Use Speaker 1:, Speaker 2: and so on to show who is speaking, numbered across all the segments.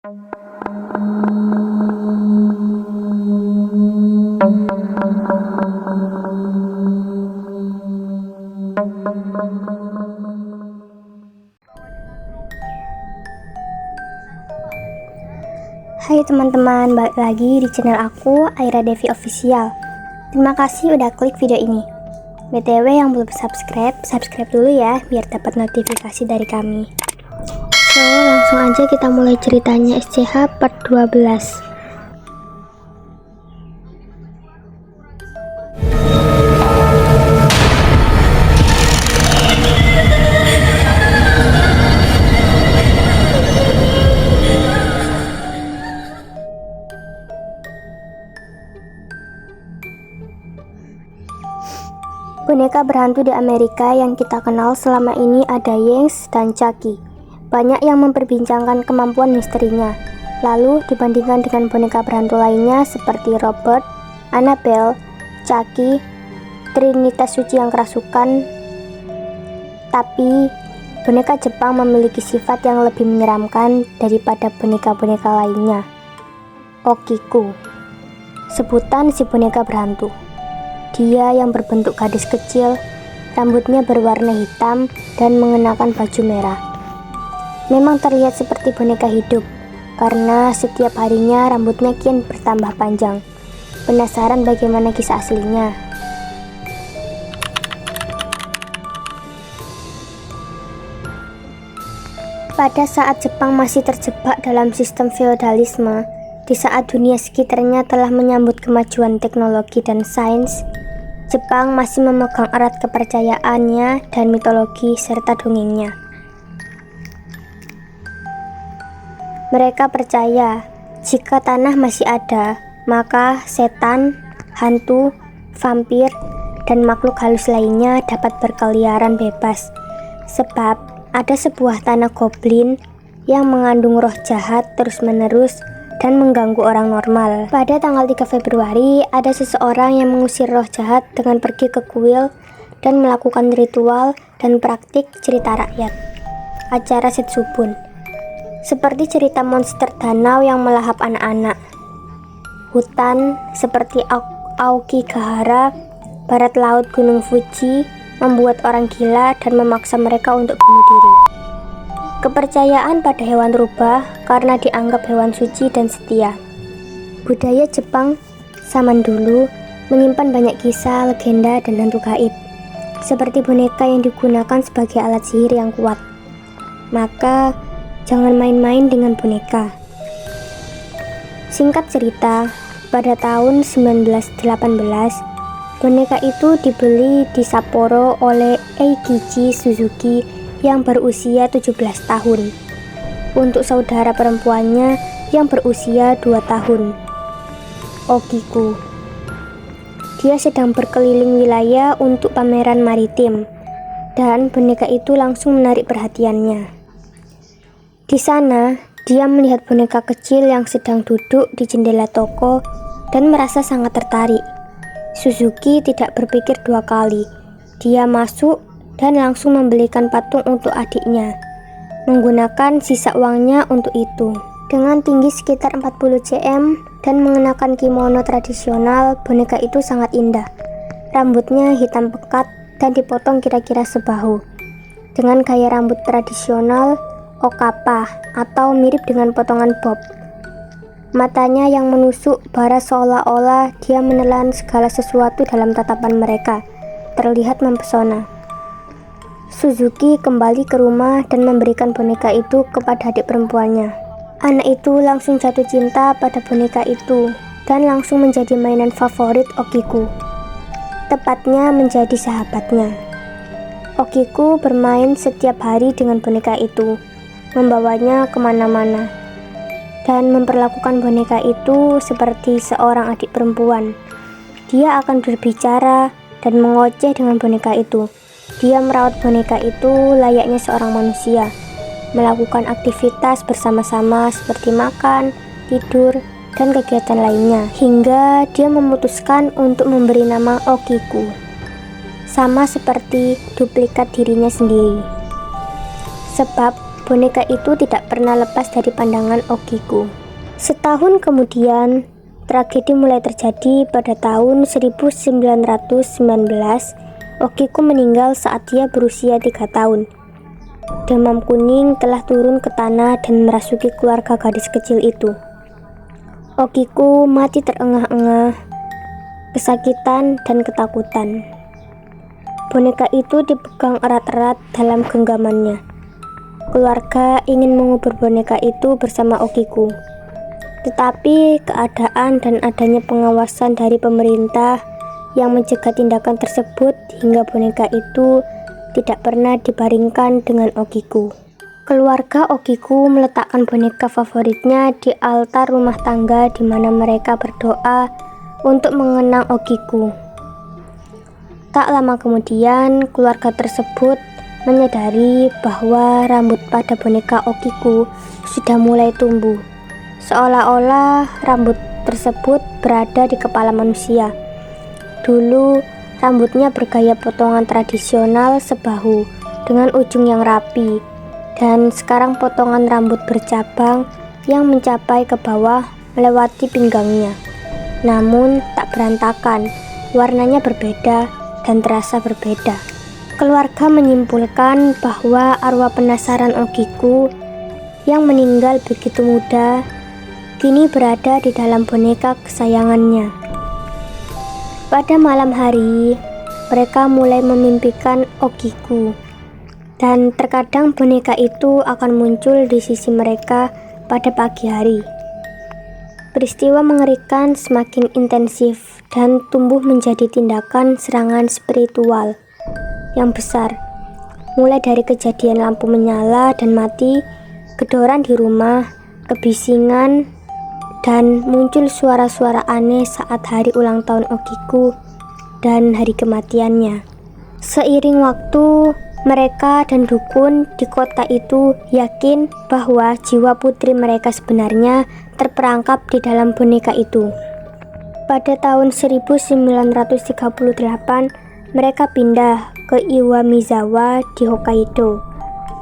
Speaker 1: Hai teman-teman, balik lagi di channel aku, Aira Devi Official. Terima kasih udah klik video ini. BTW yang belum subscribe dulu ya, biar dapat notifikasi dari kami. So, langsung aja kita mulai ceritanya SCH part 12. Boneka berhantu di Amerika yang kita kenal selama ini ada Yangs dan Chucky. Banyak yang memperbincangkan kemampuan misterinya. Lalu dibandingkan dengan boneka berhantu lainnya seperti Robert, Annabelle, Chucky, Trinitas Suci yang kerasukan. Tapi boneka Jepang memiliki sifat yang lebih menyeramkan daripada boneka-boneka lainnya. Okiku, sebutan si boneka berhantu. Dia yang berbentuk gadis kecil, rambutnya berwarna hitam dan mengenakan baju merah. Memang terlihat seperti boneka hidup, karena setiap harinya rambutnya kian bertambah panjang. Penasaran bagaimana kisah aslinya? Pada saat Jepang masih terjebak dalam sistem feodalisme, di saat dunia sekitarnya telah menyambut kemajuan teknologi dan sains, Jepang masih memegang erat kepercayaannya dan mitologi serta dongengnya. Mereka percaya jika tanah masih ada, maka setan, hantu, vampir, dan makhluk halus lainnya dapat berkeliaran bebas. Sebab ada sebuah tanah goblin yang mengandung roh jahat terus-menerus dan mengganggu orang normal. Pada tanggal 3 Februari, ada seseorang yang mengusir roh jahat dengan pergi ke kuil dan melakukan ritual dan praktik cerita rakyat, acara Setsubun. Seperti cerita monster danau yang melahap anak-anak, hutan seperti Aokigahara, barat laut Gunung Fuji, membuat orang gila dan memaksa mereka untuk bunuh diri. Kepercayaan pada hewan rubah karena dianggap hewan suci dan setia. Budaya Jepang zaman dulu menyimpan banyak kisah, legenda, dan hantu gaib, seperti boneka yang digunakan sebagai alat sihir yang kuat. Maka, jangan main-main dengan boneka. Singkat cerita, pada tahun 1918, boneka itu dibeli di Sapporo oleh Eikichi Suzuki yang berusia 17 tahun untuk saudara perempuannya yang berusia 2 tahun, Okiku. Dia sedang berkeliling wilayah untuk pameran maritim dan boneka itu langsung menarik perhatiannya. Di sana, dia melihat boneka kecil yang sedang duduk di jendela toko dan merasa sangat tertarik. Suzuki tidak berpikir dua kali. Dia masuk dan langsung membelikan patung untuk adiknya, menggunakan sisa uangnya untuk itu. Dengan tinggi sekitar 40 cm dan mengenakan kimono tradisional, boneka itu sangat indah. Rambutnya hitam pekat dan dipotong kira-kira sebahu, dengan gaya rambut tradisional okapa atau mirip dengan potongan bob. Matanya yang menusuk bara seolah-olah dia menelan segala sesuatu dalam tatapan mereka, terlihat mempesona. Suzuki kembali ke rumah dan memberikan boneka itu kepada adik perempuannya. Anak itu langsung jatuh cinta pada boneka itu dan langsung menjadi mainan favorit Okiku. Tepatnya menjadi sahabatnya. Okiku bermain setiap hari dengan boneka itu, membawanya kemana-mana, dan memperlakukan boneka itu seperti seorang adik perempuan. Dia akan berbicara dan mengoceh dengan boneka itu. Dia merawat boneka itu layaknya seorang manusia, melakukan aktivitas bersama-sama seperti makan, tidur, dan kegiatan lainnya, hingga dia memutuskan untuk memberi nama Okiku, sama seperti duplikat dirinya sendiri. Sebab boneka itu tidak pernah lepas dari pandangan Okiku. Setahun kemudian, tragedi mulai terjadi pada tahun 1919. Okiku meninggal saat dia berusia 3 tahun. Demam kuning telah turun ke tanah dan merasuki keluarga gadis kecil itu. Okiku mati terengah-engah, kesakitan dan ketakutan. Boneka itu dipegang erat-erat dalam genggamannya. Keluarga ingin mengubur boneka itu bersama Okiku. Tetapi keadaan dan adanya pengawasan dari pemerintah yang mencegah tindakan tersebut hingga boneka itu tidak pernah dibaringkan dengan Okiku. Keluarga Okiku meletakkan boneka favoritnya di altar rumah tangga di mana mereka berdoa untuk mengenang Okiku. Tak lama kemudian, keluarga tersebut menyadari bahwa rambut pada boneka Okiku sudah mulai tumbuh, seolah-olah rambut tersebut berada di kepala manusia. Dulu, rambutnya bergaya potongan tradisional sebahu dengan ujung yang rapi, dan sekarang potongan rambut bercabang yang mencapai ke bawah melewati pinggangnya. Namun tak berantakan, warnanya berbeda dan terasa berbeda. Keluarga menyimpulkan bahwa arwah penasaran Okiku yang meninggal begitu muda kini berada di dalam boneka kesayangannya. Pada malam hari, mereka mulai memimpikan Okiku, dan terkadang boneka itu akan muncul di sisi mereka pada pagi hari. Peristiwa mengerikan semakin intensif dan tumbuh menjadi tindakan serangan spiritual yang besar. Mulai dari kejadian lampu menyala dan mati, gedoran di rumah, kebisingan, dan muncul suara-suara aneh saat hari ulang tahun Okiku dan hari kematiannya. Seiring waktu, mereka dan dukun di kota itu yakin bahwa jiwa putri mereka sebenarnya terperangkap di dalam boneka itu. Pada tahun 1938, mereka pindah ke Iwamizawa di Hokkaido.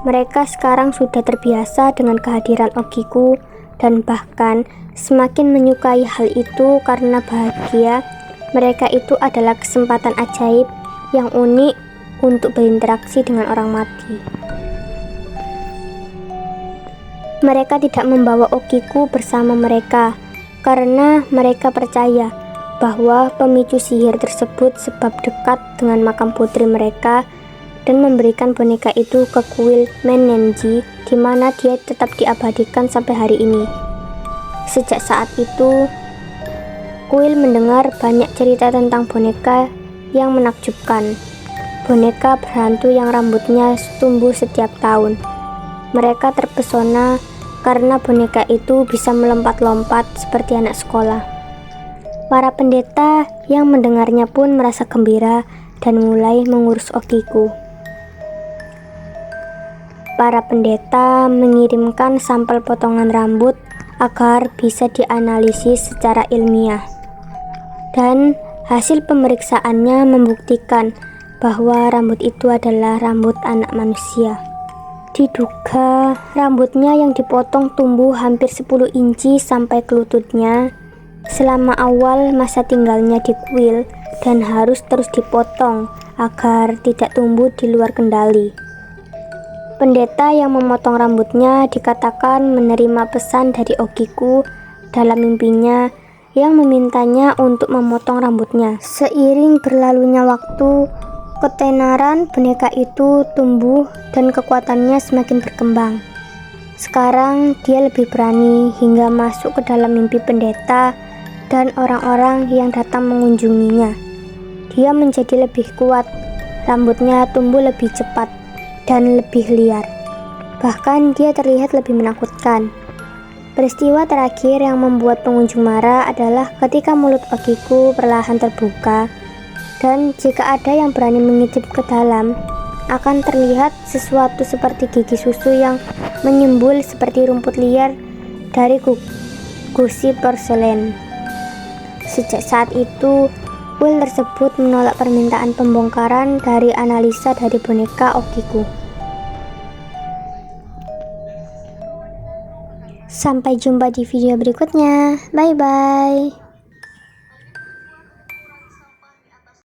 Speaker 1: Mereka sekarang sudah terbiasa dengan kehadiran Okiku dan bahkan semakin menyukai hal itu karena bahagia mereka itu adalah kesempatan ajaib yang unik untuk berinteraksi dengan orang mati. Mereka tidak membawa Okiku bersama mereka karena mereka percaya bahwa pemicu sihir tersebut sebab dekat dengan makam putri mereka dan memberikan boneka itu ke kuil Mennenji di mana dia tetap diabadikan sampai hari ini. Sejak saat itu, kuil mendengar banyak cerita tentang boneka yang menakjubkan. Boneka berhantu yang rambutnya tumbuh setiap tahun. Mereka terpesona karena boneka itu bisa melompat-lompat seperti anak sekolah. Para pendeta yang mendengarnya pun merasa gembira dan mulai mengurus Okiku. Para pendeta mengirimkan sampel potongan rambut agar bisa dianalisis secara ilmiah. Dan hasil pemeriksaannya membuktikan bahwa rambut itu adalah rambut anak manusia. Diduga rambutnya yang dipotong tumbuh hampir 10 inci sampai ke lututnya selama awal masa tinggalnya di kuil dan harus terus dipotong agar tidak tumbuh di luar kendali. Pendeta yang memotong rambutnya dikatakan menerima pesan dari Okiku dalam mimpinya yang memintanya untuk memotong rambutnya. Seiring berlalunya waktu, ketenaran boneka itu tumbuh dan kekuatannya semakin berkembang. Sekarang dia lebih berani hingga masuk ke dalam mimpi pendeta dan orang-orang yang datang mengunjunginya. Dia menjadi lebih kuat, rambutnya tumbuh lebih cepat dan lebih liar. Bahkan dia terlihat lebih menakutkan. Peristiwa terakhir yang membuat pengunjung marah adalah ketika mulut Okiku perlahan terbuka, dan jika ada yang berani mengintip ke dalam, akan terlihat sesuatu seperti gigi susu yang menyembul seperti rumput liar dari gusi porselen. Sejak saat itu, kuil tersebut menolak permintaan pembongkaran dari analisa dari boneka Okiku. Sampai jumpa di video berikutnya. Bye bye.